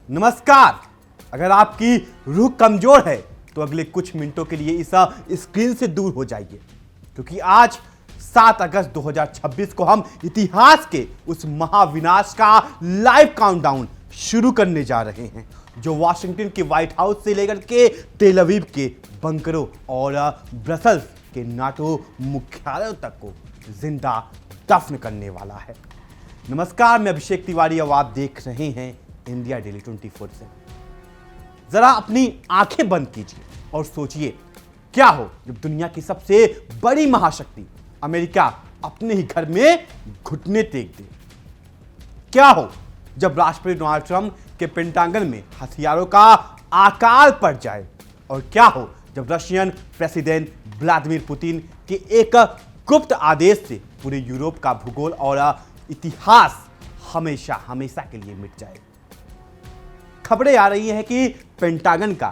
नमस्कार। अगर आपकी रूह कमजोर है तो अगले कुछ मिनटों के लिए इस स्क्रीन से दूर हो जाइए, क्योंकि आज 7 अगस्त 2026 को हम इतिहास के उस महाविनाश का लाइव काउंटडाउन शुरू करने जा रहे हैं, जो वाशिंगटन के व्हाइट हाउस से लेकर के तेल अवीव के बंकरों और ब्रसल्स के नाटो मुख्यालयों तक को जिंदा दफन करने वाला है। नमस्कार, मैं अभिषेक तिवारी और आप देख रहे हैं इंडिया डेली 24/7। जरा अपनी आंखें बंद कीजिए और सोचिए, क्या हो जब दुनिया की सबसे बड़ी महाशक्ति अमेरिका अपने ही घर में घुटने टेक दे। क्या हो जब राष्ट्रपति डोनाल्ड ट्रंप के पेंटागन में हथियारों का आकार पड़ जाए। और क्या हो जब रशियन प्रेसिडेंट व्लादिमीर पुतिन के एक गुप्त आदेश से पूरे यूरोप का भूगोल और इतिहास हमेशा हमेशा के लिए मिट जाए। खबरें आ रही हैं कि पेंटागन का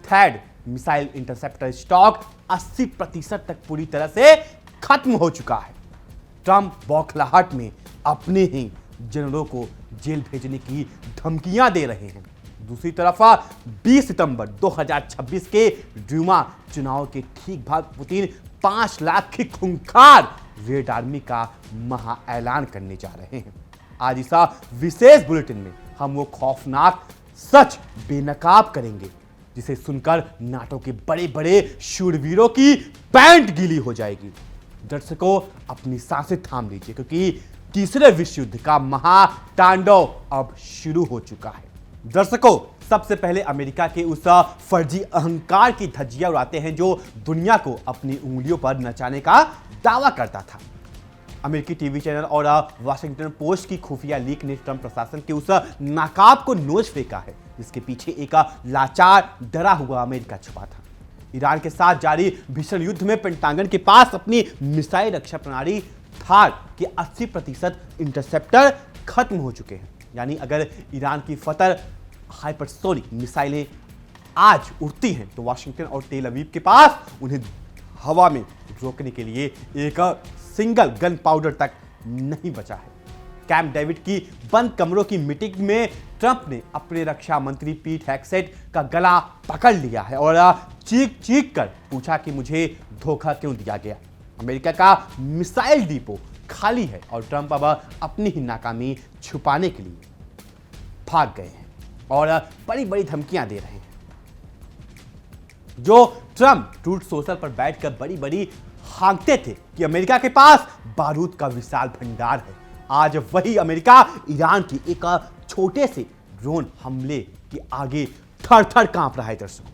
थर्ड मिसाइल इंटरसेप्टर स्टॉक 80% तक पूरी तरह से खत्म हो चुका है। ट्रंप बौखलाहट में अपने ही जनरलों को जेल भेजने की धमकियां दे रहे हैं। दूसरी तरफ 20 सितंबर 2026 के ड्यूमा चुनाव के ठीक बाद पुतिन 5 लाख की खूंखार रेड आर्मी का महा ऐलान करने जा रहे हैं। आज इस विशेष बुलेटिन में हम वो खौफनाक सच बेनकाब करेंगे जिसे सुनकर नाटो के बड़े बड़े शूरवीरों की पैंट गीली हो जाएगी। दर्शकों, अपनी सांसें थाम लीजिए, क्योंकि तीसरे विश्व युद्ध का महातांडव अब शुरू हो चुका है। दर्शकों, सबसे पहले अमेरिका के उस फर्जी अहंकार की धज्जियां उड़ाते हैं जो दुनिया को अपनी उंगलियों पर नचाने का दावा करता था। अमेरिकी टीवी चैनल और वाशिंगटन पोस्ट की खुफिया लीक ने ट्रंप प्रशासन के उस नाकाब को नोच फेंका है, जिसके पीछे एक लाचार डरा हुआ अमेरिका छुपा था। ईरान के साथ जारी भीषण युद्ध में पेंटागन के पास अपनी मिसाइल रक्षा प्रणाली थार के 80% इंटरसेप्टर खत्म हो चुके हैं। यानी अगर ईरान की फतर हाइपरसोनिक मिसाइलें आज उड़ती हैं तो वाशिंगटन और तेल अवीव के पास उन्हें हवा में रोकने के लिए एक सिंगल गन पाउडर तक नहीं बचा है। कैंप डेविड की बंद कमरों की मीटिंग में ट्रंप ने अपने रक्षा मंत्री पीट हेगसेट का गला पकड़ लिया है और चीख चीख कर पूछा कि मुझे धोखा क्यों दिया गया। अमेरिका का मिसाइल डिपो खाली है और ट्रंप अब अपनी ही नाकामी छुपाने के लिए भाग गए हैं और बड़ी बड़ी धमकियां दे रहे हैं। जो ट्रंप ट्रूथ सोशल पर बैठकर बड़ी बड़ी हाँकते थे कि अमेरिका के पास बारूद का विशाल भंडार है, आज वही अमेरिका ईरान की एक छोटे से ड्रोन हमले के आगे थर थर कांप रहा है। दर्शकों,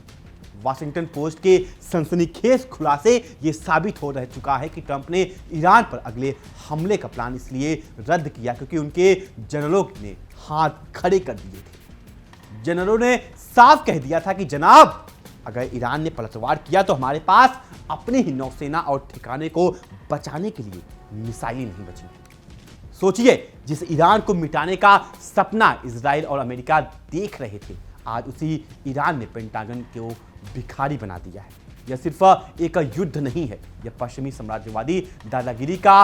वाशिंगटन पोस्ट के सनसनीखेज खुलासे ये साबित हो रह चुका है कि ट्रंप ने ईरान पर अगले हमले का प्लान इसलिए रद्द किया क्योंकि उनके जनरलों ने हाथ खड़े कर दिए थे। जनरलों ने साफ कह दिया था कि जनाब, अगर ईरान ने पलटवार किया तो हमारे पास अपनी ही नौसेना और ठिकाने को बचाने के लिए मिसाइलें नहीं बचेंगी। सोचिए, जिस ईरान को मिटाने का सपना इजराइल और अमेरिका देख रहे थे, आज उसी ईरान ने पेंटागन को भिखारी बना दिया है। यह सिर्फ एक युद्ध नहीं है, यह पश्चिमी साम्राज्यवादी दादागिरी का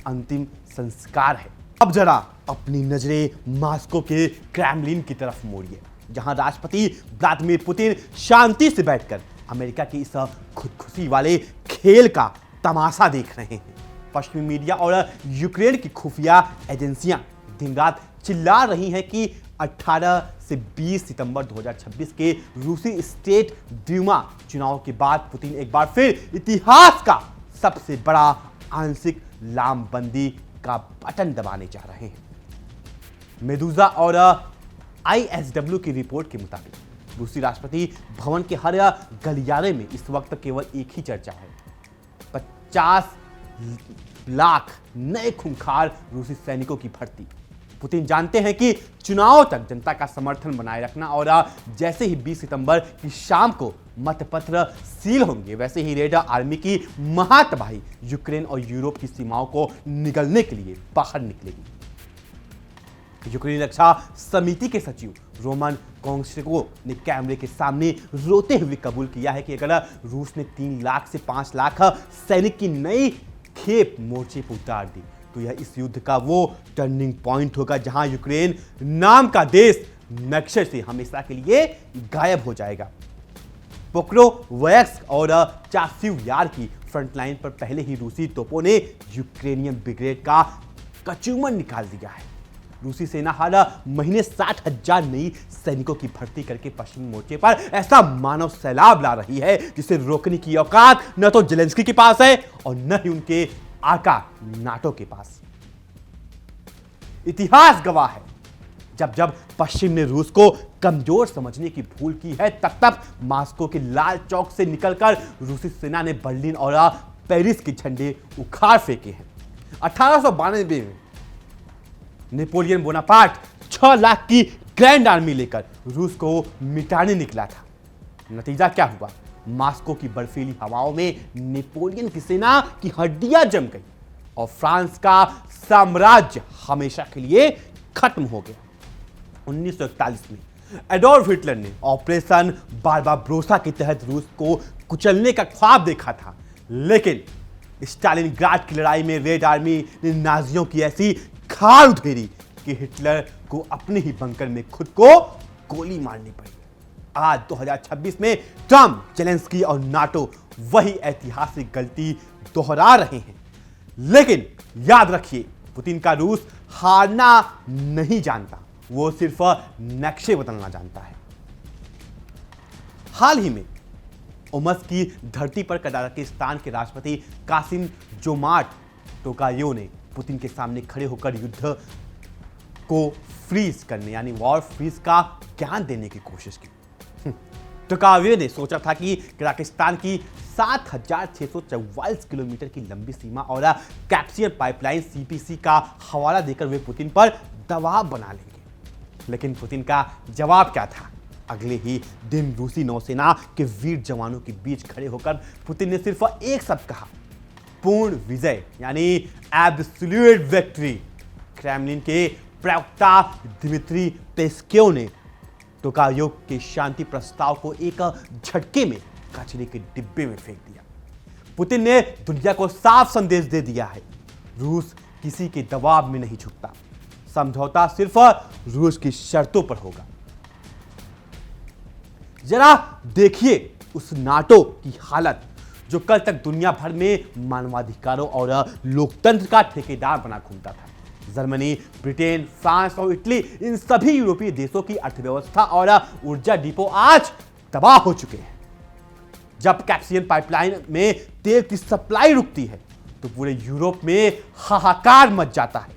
अंतिम संस्कार है। अब जरा अपनी नजरें मास्को के क्रेमलिन की तरफ मोड़िए, जहां राष्ट्रपति व्लादिमीर पुतिन शांति से बैठकर अमेरिका की इस खुदकुशी वाले खेल का तमाशा देख रहे हैं। पश्चिमी मीडिया और यूक्रेन की खुफिया एजेंसियां दिन रात चिल्ला रही हैं कि 18 से 20 सितंबर 2026 के रूसी स्टेट ड्यूमा चुनाव के बाद पुतिन एक बार फिर इतिहास का सबसे बड़ा आंशिक लामबंदी का बटन दबाने जा रहे हैं। मेदुजा और ISW की रिपोर्ट के मुताबिक रूसी राष्ट्रपति भवन के हर गलियारे में इस वक्त केवल एक ही चर्चा है, 50 लाख नए खूंखार रूसी सैनिकों की भर्ती। पुतिन जानते हैं कि चुनाव तक जनता का समर्थन बनाए रखना और जैसे ही 20 सितंबर की शाम को मतपत्र सील होंगे, वैसे ही रेड आर्मी की महातबाही यूक्रेन और यूरोप की सीमाओं को निगलने के लिए बाहर निकलेगी। यूक्रेन रक्षा समिति के सचिव रोमन कोंगशेको ने कैमरे के सामने रोते हुए कबूल किया है कि अगर रूस ने 3 लाख से 5 लाख सैनिक की नई खेप मोर्चे पर उतार दी तो यह इस युद्ध का वो टर्निंग पॉइंट होगा जहां यूक्रेन नाम का देश नक्शे से हमेशा के लिए गायब हो जाएगा। पोक्रोवस्क और चासिव यार की फ्रंटलाइन पर पहले ही रूसी तोपों ने यूक्रेनियन ब्रिगेड का कचूमर निकाल दिया है। रूसी सेना हर महीने 60,000 नई सैनिकों की भर्ती करके पश्चिमी मोर्चे पर ऐसा मानव सैलाब ला रही है जिसे रोकने की औकात न तो जेलेंस्की के पास है और न ही उनके आका नाटो के पास। इतिहास गवाह है, जब जब पश्चिम ने रूस को कमजोर समझने की भूल की है, तब तब मास्को के लाल चौक से निकलकर रूसी सेना ने बर्लिन और पेरिस के झंडे उखाड़ फेंके हैं। 1892 में नेपोलियन बोनापार्ट 6 लाख की ग्रैंड आर्मी लेकर रूस को मिटाने निकला था। नतीजा क्या हुआ? मास्को की बर्फीली हवाओं में नेपोलियन की सेना की हड्डियां जम गई और फ्रांस का साम्राज्य हमेशा के लिए खत्म हो गया। 1941 में एडोल्फ हिटलर ने ऑपरेशन बारबारोसा के तहत रूस को कुचलने का ख्वाब देखा था, लेकिन स्टालिनग्राड की लड़ाई में रेड आर्मी ने नाजियों की ऐसी खाल उधेरी कि हिटलर को अपने ही बंकर में खुद को गोली मारनी पड़ी। आज 2026 में ट्रंप, जेलेंस्की और नाटो वही ऐतिहासिक गलती दोहरा रहे हैं। लेकिन याद रखिए, पुतिन का रूस हारना नहीं जानता, वो सिर्फ नक्शे बदलना जानता है। हाल ही में ओमस्क की धरती पर कजाकिस्तान के राष्ट्रपति कासिम जोमार्ट टोकायोव ने पुतिन के सामने खड़े होकर युद्ध को फ्रीज करने यानी वॉर फ्रीज का ज्ञान देने की कोशिश की। टोकायोव ने सोचा था कि कजाकिस्तान की 7,644 किलोमीटर की लंबी सीमा और कैप्सियन पाइपलाइन सीपीसी का हवाला देकर वे पुतिन पर दबाव बना लेंगे। लेकिन पुतिन का जवाब क्या था? अगले ही दिन रूसी नौसेना के वीर जवानों के बीच खड़े होकर पुतिन ने सिर्फ एक शब्द कहा, पूर्ण विजय यानी एब्सोल्यूट विक्ट्री। क्रेमलिन के प्रवक्ता दिमित्री पेस्केव ने टोकायोव के शांति प्रस्ताव को एक झटके में कचरे के डिब्बे में फेंक दिया। पुतिन ने दुनिया को साफ संदेश दे दिया है, रूस किसी के दबाव में नहीं झुकता, समझौता सिर्फ रूस की शर्तों पर होगा। जरा देखिए उस नाटो की हालत जो कल तक दुनिया भर में मानवाधिकारों और लोकतंत्र का ठेकेदार बना घूमता था। जर्मनी, ब्रिटेन, फ्रांस और इटली, इन सभी यूरोपीय देशों की अर्थव्यवस्था और ऊर्जा डिपो आज तबाह हो चुके हैं। जब कैप्सियन पाइपलाइन में तेल की सप्लाई रुकती है तो पूरे यूरोप में हाहाकार मच जाता है।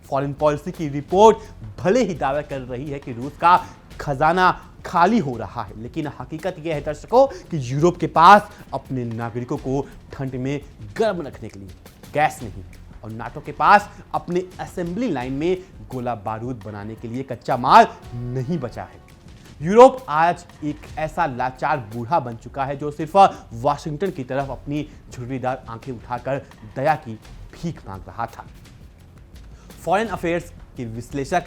फॉरेन पॉलिसी की रिपोर्ट भले ही दावा कर रही है कि रूस का खजाना खाली हो रहा है, लेकिन हकीकत यह है दर्शकों कि यूरोप के पास अपने नागरिकों को ठंड में गर्म रखने के लिए गैस नहीं, और नाटो के पास अपने असेंबली लाइन में गोला बारूद बनाने के लिए कच्चा माल नहीं बचा है। यूरोप आज एक ऐसा लाचार बूढ़ा बन चुका है जो सिर्फ वाशिंगटन की तरफ अपनी झुर्रीदार आंखें उठाकर दया की भीख मांग रहा था। फॉरेन अफेयर्स के विश्लेषक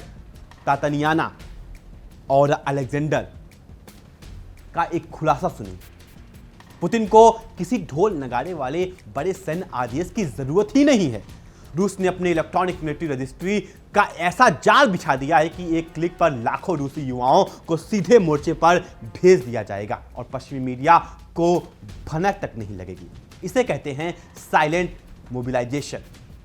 तातानियाना और अलेक्जेंडर का एक खुलासा सुनिए। पुतिन को किसी ढोल नगाड़े वाले बड़े सैन्य आदेश की जरूरत ही नहीं है। रूस ने अपने इलेक्ट्रॉनिक मिलिट्री रजिस्ट्री का ऐसा जाल बिछा दिया है कि एक क्लिक पर लाखों रूसी युवाओं को सीधे मोर्चे पर भेज दिया जाएगा और पश्चिमी मीडिया को भनक तक नहीं लगेगी। इसे कहते हैं साइलेंट मोबिलाइजेशन।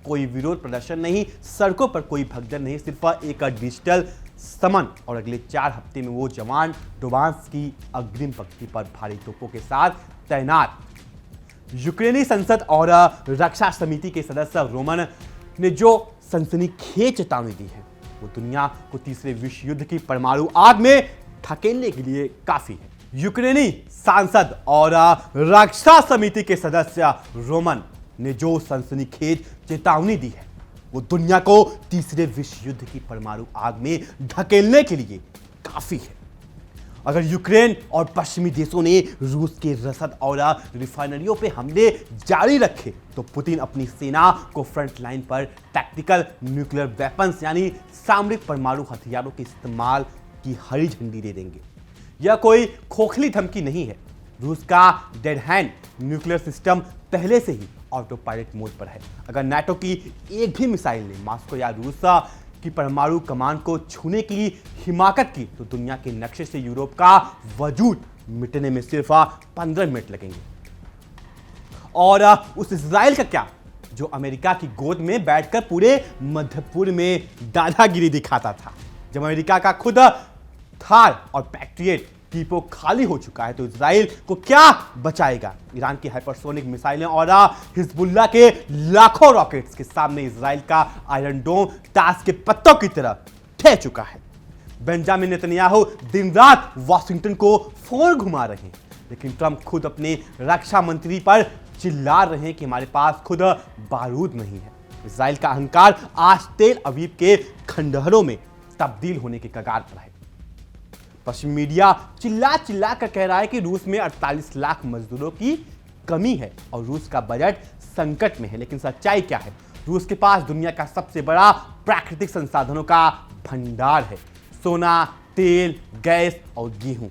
कोई विरोध प्रदर्शन नहीं, सड़कों पर कोई भगदड़ नहीं, सिर्फ एक डिजिटल समन, और अगले 4 हफ्ते में वो जवान डोबांस की अग्रिम पंक्ति पर भारी तोपों के साथ तैनात। यूक्रेनी संसद और रक्षा समिति के सदस्य रोमन ने जो सनसनीखेज चेतावनी दी है वो दुनिया को तीसरे विश्व युद्ध की परमाणु आग में धकेलने के लिए काफी है। यूक्रेनी सांसद और रक्षा समिति के सदस्य रोमन ने जो सनसनीखेज चेतावनी दी है वो दुनिया को तीसरे विश्व युद्ध की परमाणु आग में धकेलने के लिए काफी है। अगर यूक्रेन और पश्चिमी देशों ने रूस के रसद और रिफाइनरियों पे हमले जारी रखे तो पुतिन अपनी सेना को फ्रंट लाइन पर टैक्टिकल न्यूक्लियर वेपन्स यानी सामरिक परमाणु हथियारों के इस्तेमाल की हरी झंडी दे देंगे। यह कोई खोखली धमकी नहीं है। रूस का डेड हैंड न्यूक्लियर सिस्टम पहले से ही ऑटो पायलट मोड पर है। अगर नाटो की एक भी मिसाइल ने मास्को या रूस कि परमाणु कमान को छूने की हिमाकत की तो दुनिया के नक्शे से यूरोप का वजूद मिटने में सिर्फ 15 मिनट लगेंगे। और उस इजराइल का क्या, जो अमेरिका की गोद में बैठकर पूरे मध्य पूर्व में दादागिरी दिखाता था। जब अमेरिका का खुद थार और पैट्रियट डिपो खाली हो चुका है तो इजराइल को क्या बचाएगा। ईरान की हाइपरसोनिक मिसाइलें और हिजबुल्लाह के लाखों रॉकेट्स के सामने इजराइल का आयरन डोम ताश के पत्तों की तरह ठह चुका है। बेंजामिन नेतन्याहू दिन रात वॉशिंगटन को फोन घुमा रहे हैं, लेकिन ट्रंप खुद अपने रक्षा मंत्री पर चिल्ला रहे हैं कि हमारे पास खुद बारूद नहीं है। इजराइल का अहंकार आज तेल अवीव के खंडहरों में तब्दील होने के कगार पर है। पश्चिमी मीडिया चिल्ला चिल्ला कर कह रहा है कि रूस में 48 लाख मजदूरों की कमी है और रूस का बजट संकट में है, लेकिन सच्चाई क्या है? रूस के पास दुनिया का सबसे बड़ा प्राकृतिक संसाधनों का भंडार है, सोना, तेल, गैस और गेहूं।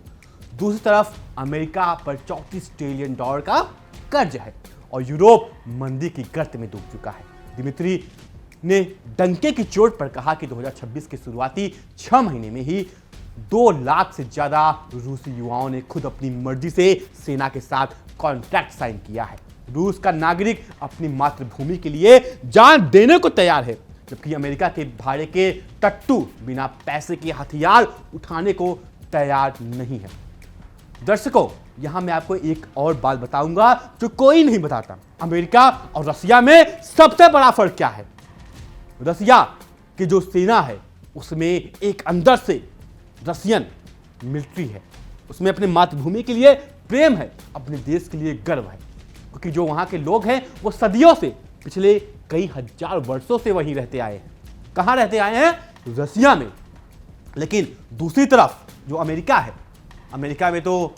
दूसरी तरफ अमेरिका पर $34 ट्रिलियन का कर्ज है और यूरोप मंदी की गर्त में डूब चुका है। दिमित्री ने डंके की चोट पर कहा कि 2026 के शुरुआती 6 महीने में ही 2 लाख से ज्यादा रूसी युवाओं ने खुद अपनी मर्जी से सेना के साथ कॉन्ट्रैक्ट साइन किया है। रूस का नागरिक अपनी मातृभूमि के लिए जान देने को तैयार है, जबकि अमेरिका के भाड़े के टट्टू बिना पैसे के हथियार उठाने को तैयार नहीं है। दर्शकों, यहां मैं आपको एक और बात बताऊंगा जो कोई नहीं बताता। अमेरिका और रसिया में सबसे बड़ा फर्क क्या है? रसिया की जो सेना है उसमें एक अंदर से रसियन मिलिट्री है, उसमें अपने मातृभूमि के लिए प्रेम है, अपने देश के लिए गर्व है, क्योंकि जो वहां के लोग हैं वो सदियों से, पिछले कई हजार वर्षों से वहीं रहते आए हैं। कहां रहते आए हैं? रसिया में। लेकिन दूसरी तरफ जो अमेरिका है, अमेरिका में तो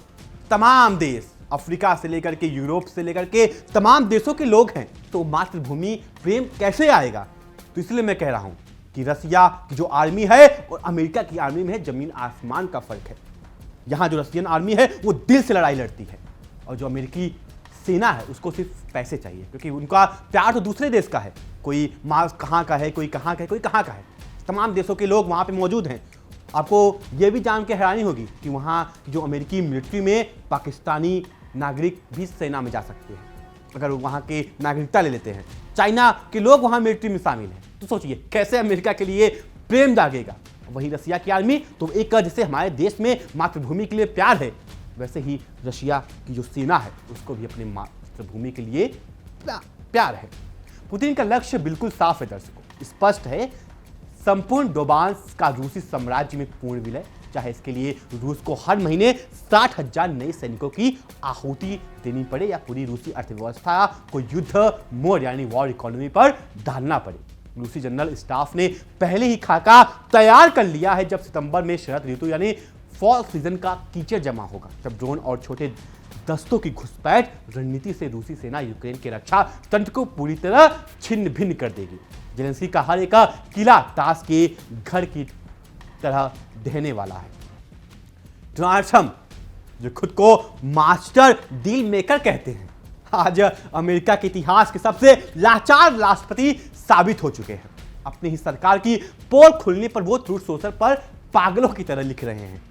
तमाम देश, अफ्रीका से लेकर के यूरोप से लेकर के तमाम देशों के लोग हैं, तो मातृभूमि प्रेम कैसे आएगा? तो इसलिए मैं कह रहा हूं कि रसिया की जो आर्मी है और अमेरिका की आर्मी में जमीन आसमान का फर्क है। यहां जो रसियन आर्मी है वो दिल से लड़ाई लड़ती है और जो अमेरिकी सेना है उसको सिर्फ पैसे चाहिए, क्योंकि उनका प्यार तो दूसरे देश का है। कोई मार्स कहां का है, कोई कहां का है, कोई कहां का है। तमाम देशों के लोग वहां पे मौजूद हैं। आपको यह भी जान के हैरानी होगी कि वहां जो अमेरिकी मिलिट्री में पाकिस्तानी नागरिक भी सेना में जा सकते हैं अगर वहां के नागरिकता ले लेते हैं। चाइना के लोग वहां मिलिट्री में शामिल हैं। तो सोचिए कैसे अमेरिका के लिए प्रेम जागेगा। वही रसिया की आर्मी तो एक जैसे हमारे देश में मातृभूमि के लिए प्यार है, वैसे ही रशिया की जो सेना है उसको भी अपने मातृभूमि के लिए प्यार है। पुतिन का लक्ष्य बिल्कुल साफ है दर्शकों, स्पष्ट है। संपूर्ण डोबांस का रूसी साम्राज्य में पूर्ण विलय, चाहे इसके लिए रूस को हर महीने 60,000 नए सैनिकों की आहुति देनी पड़े या पूरी रूसी अर्थव्यवस्था को युद्ध मोड यानी वॉर इकोनॉमी पर डालना पड़े। रूसी जनरल स्टाफ ने पहले ही खाका तैयार कर लिया है जब सितंबर में शरद ऋतु यानी फॉल सीजन का कीचड़ जमा होगा, जब ड्रोन और छोटे दस्तों की घुसपैठ रणनीति से रूसी सेना यूक्रेन के रक्षा तंत्र को पूरी तरह छिन्न भिन्न कर देगी। जेलेंस्की का हर एक किला ताश के घर की तरह ढहने वाला है। डोनाल्ड ट्रंप जो खुद को मास्टर डील मेकर कहते हैं, आज अमेरिका के इतिहास के सबसे लाचार राष्ट्रपति साबित हो चुके हैं। अपनी ही सरकार की पोल खुलने पर वो ट्रूथ सोशल पर पागलों की तरह लिख रहे हैं।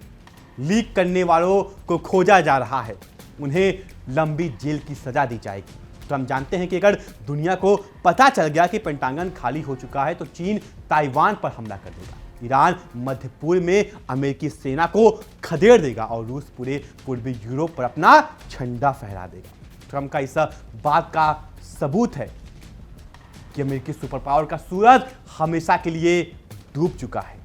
लीक करने वालों को खोजा जा रहा है, उन्हें लंबी जेल की सजा दी जाएगी। ट्रंप जानते हैं कि अगर दुनिया को पता चल गया कि पेंटागन खाली हो चुका है तो चीन ताइवान पर हमला कर देगा, ईरान मध्य पूर्व में अमेरिकी सेना को खदेड़ देगा और रूस पूरे पूर्वी यूरोप पर अपना झंडा फहरा देगा। ट्रंप का इस बात का सबूत है कि अमेरिकी सुपर पावर का सूरज हमेशा के लिए डूब चुका है।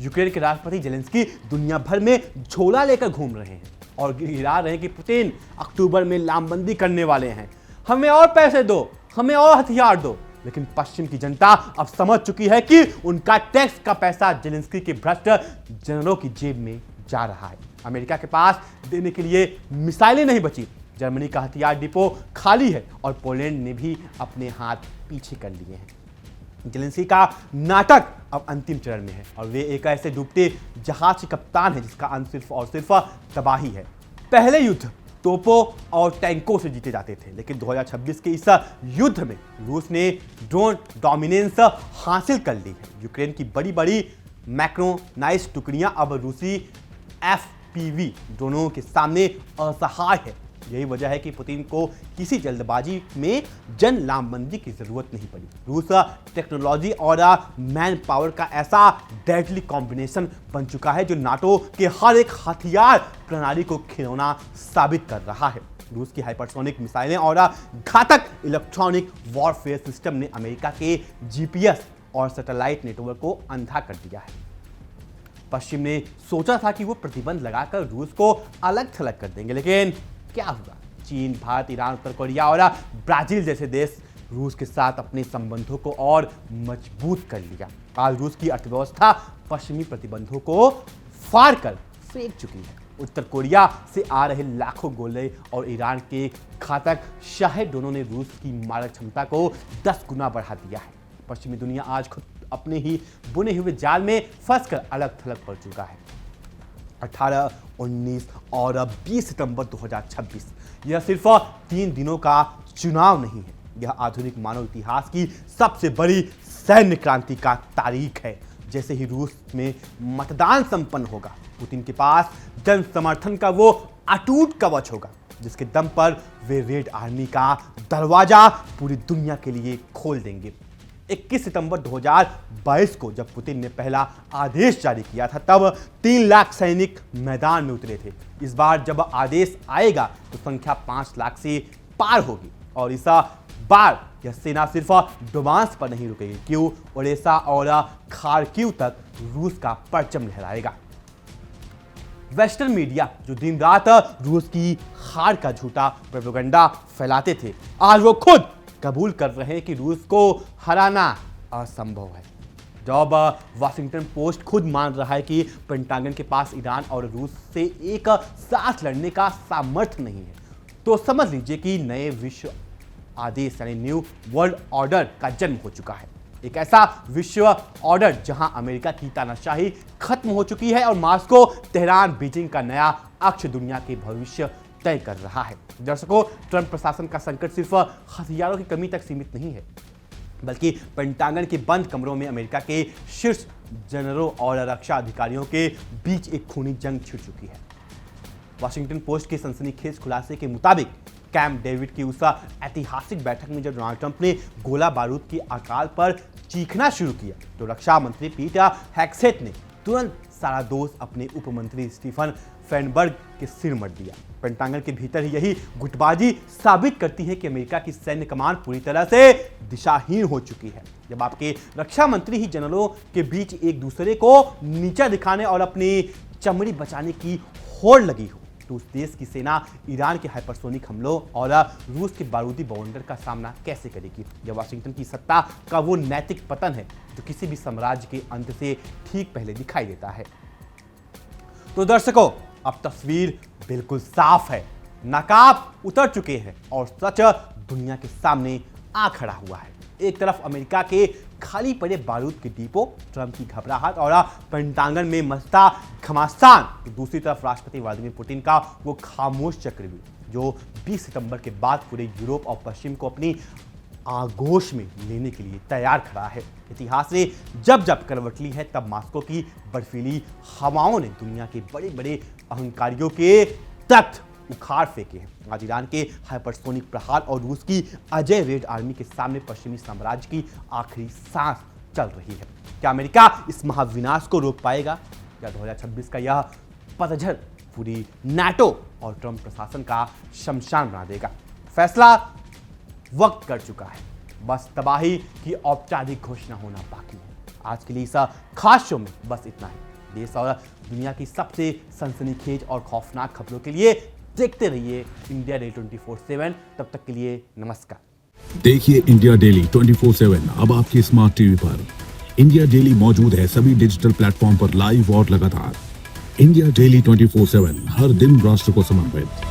यूक्रेन के राष्ट्रपति जेलेंस्की दुनिया भर में झोला लेकर घूम रहे हैं और गिरा रहे हैं कि पुतिन अक्टूबर में लामबंदी करने वाले हैं, हमें और पैसे दो, हमें और हथियार दो। लेकिन पश्चिम की जनता अब समझ चुकी है कि उनका टैक्स का पैसा जेलेंस्की के भ्रष्ट जनरलों की जेब में जा रहा है। अमेरिका के पास देने के लिए मिसाइलें नहीं बची, जर्मनी का हथियार डिपो खाली है और पोलैंड ने भी अपने हाथ पीछे कर लिए हैं। जेलेंस्की का नाटक अब अंतिम चरण में है और वे एक ऐसे डूबते जहाज के कप्तान हैं जिसका अंत सिर्फ और सिर्फ तबाही है। पहले युद्ध तोपों और टैंकों से जीते जाते थे। लेकिन 2026 के इस युद्ध में रूस ने ड्रोन डोमिनेंस हासिल कर ली है। यूक्रेन की बड़ी बड़ी मैक्रोनाइज्ड टुकड़ियां अब रूसी FPV ड्रोनों के सामने असहाय है। यही वजह है कि पुतिन को किसी जल्दबाजी में जन लामबंदी की जरूरत नहीं पड़ी। रूस टेक्नोलॉजी और मैन पावर का ऐसा डेडली कॉम्बिनेशन बन चुका है जो नाटो के हर एक हथियार प्रणाली को खिलौना साबित कर रहा है। रूस की हाइपरसोनिक मिसाइलें और घातक इलेक्ट्रॉनिक वॉरफेयर सिस्टम ने अमेरिका के GPS और सैटेलाइट नेटवर्क को अंधा कर दिया है। पश्चिम ने सोचा था कि वो प्रतिबंध लगाकर रूस को अलग थलग कर देंगे, लेकिन क्या हुआ? चीन, भारत, ईरान, उत्तर कोरिया और ब्राजील जैसे देश रूस के साथ अपने संबंधों को और मजबूत कर लिया। आज रूस की अर्थव्यवस्था पश्चिमी प्रतिबंधों को फाड़ कर फेंक चुकी है। उत्तर कोरिया से आ रहे लाखों गोले और ईरान के घातक शाहे ड्रोनों ने रूस की मारक क्षमता को 10 गुना बढ़ा दिया है। पश्चिमी दुनिया आज खुद अपने ही बुने हुए जाल में फंसकर अलग थलग पड़ चुका है। 18, 19 और 20 सितंबर 2026 यह सिर्फ 3 दिनों का चुनाव नहीं है, यह आधुनिक मानव इतिहास की सबसे बड़ी सैन्य क्रांति का तारीख है। जैसे ही रूस में मतदान संपन्न होगा, पुतिन के पास जन समर्थन का वो अटूट कवच होगा जिसके दम पर वे रेड आर्मी का दरवाजा पूरी दुनिया के लिए खोल देंगे। 21 सितंबर 2022 को जब पुतिन ने पहला आदेश जारी किया था, तब 3 लाख सैनिक मैदान में उतरे थे। इस बार जब आदेश आएगा तो संख्या 5 लाख से पार होगी और इस बार यह सेना सिर्फ डोमांस पर नहीं रुकेगी, क्यों ओडेसा और खार्किव तक रूस का परचम लहराएगा। वेस्टर्न मीडिया जो दिन रात रूस की हार का झूठा प्रोपेगेंडा फैलाते थे, आज वो खुद कबूल कर रहे हैं कि रूस को हराना असंभव है। जब वाशिंगटन पोस्ट खुद मान रहा है कि पेंटागन के पास ईरान और रूस से एक साथ लड़ने का सामर्थ्य नहीं है, तो समझ लीजिए कि नए विश्व आदेश यानी न्यू वर्ल्ड ऑर्डर का जन्म हो चुका है। एक ऐसा विश्व ऑर्डर जहां अमेरिका की तानाशाही खत्म हो चुकी है और मॉस्को, तेहरान, बीजिंग का नया अक्ष दुनिया के भविष्य तय कर रहा है। दर्शकों, ट्रंप प्रशासन का संकट सिर्फ हथियारों की कमी तक सीमित नहीं है, बल्कि पेंटागन के बंद कमरों में अमेरिका के शीर्ष जनरलों और रक्षा अधिकारियों के बीच एक खूनी जंग छिड़ चुकी है। वाशिंगटन पोस्ट के सनसनीखेज खुलासे के मुताबिक कैंप डेविड की उस ऐतिहासिक बैठक में जब डोनाल्ड ट्रंप ने गोला बारूद की अकाल पर चीखना शुरू किया, तो रक्षा मंत्री पीट हेग्सेट ने तुरंत सारा दोष अपने उप मंत्री स्टीफन फेनबर्ग के सिर मर दिया। पेंटागन के भीतर यही गुटबाजी साबित करती है कि अमेरिका की सैन्य कमान पूरी तरह से दिशाहीन हो चुकी है। जब आपके रक्षा मंत्री ही जनरलों के बीच एक दूसरे को नीचा दिखाने और अपनी चमड़ी बचाने की होड़ लगी हो, तो उस देश की सेना ईरान के हाइपरसोनिक हमलों और रूस के बारूदी बवंडर का सामना कैसे करेगी? यह वाशिंगटन की सत्ता का वो नैतिक पतन है जो किसी भी साम्राज्य के अंत से ठीक पहले दिखाई देता है। तो दर्शकों, अब तस्वीर बिल्कुल साफ है, नकाब उतर चुके हैं और सच दुनिया के सामने आ खड़ा हुआ है। एक तरफ अमेरिका के खाली पड़े बारूद के डिपो, ट्रंप की घबराहट और पेंटागन में मस्ता घमासान, तो दूसरी तरफ राष्ट्रपति व्लादिमीर पुतिन का वो खामोश चक्रव्यूह जो 20 सितंबर के बाद पूरे यूरोप और पश्चिम को अपनी आगोश में लेने के लिए तैयार खड़ा है। इतिहास ने जब जब करवट ली है, तब मॉस्को की बर्फीली हवाओं ने दुनिया के बड़े बड़े अहंकारियों के तख्त उखाड़ फेंके हैं। आज ईरान के हाइपरसोनिक प्रहार और रूस की अजय रेड आर्मी के सामने पश्चिमी साम्राज्य की आखिरी सांस चल रही है। क्या अमेरिका इस महाविनाश को रोक पाएगा, या 2026 का यह पतझड़ पूरी नाटो और ट्रंप प्रशासन का शमशान बना देगा? फैसला वक्त कर चुका है, बस तबाही की औपचारिक घोषणा होना बाकी है। आज के लिए इस खास शो में बस इतना ही। देश और दुनिया की सबसे सनसनीखेज और खौफनाक खबरों के लिए देखते रहिए इंडिया डेली 24/7। तब तक के लिए नमस्कार। देखिए इंडिया डेली 24/7 अब आपकी स्मार्ट टीवी पर। इंडिया डेली मौजूद है सभी डिजिटल प्लेटफॉर्म पर लाइव और लगातार। इंडिया डेली 24/7 हर दिन राष्ट्र को समर्पित।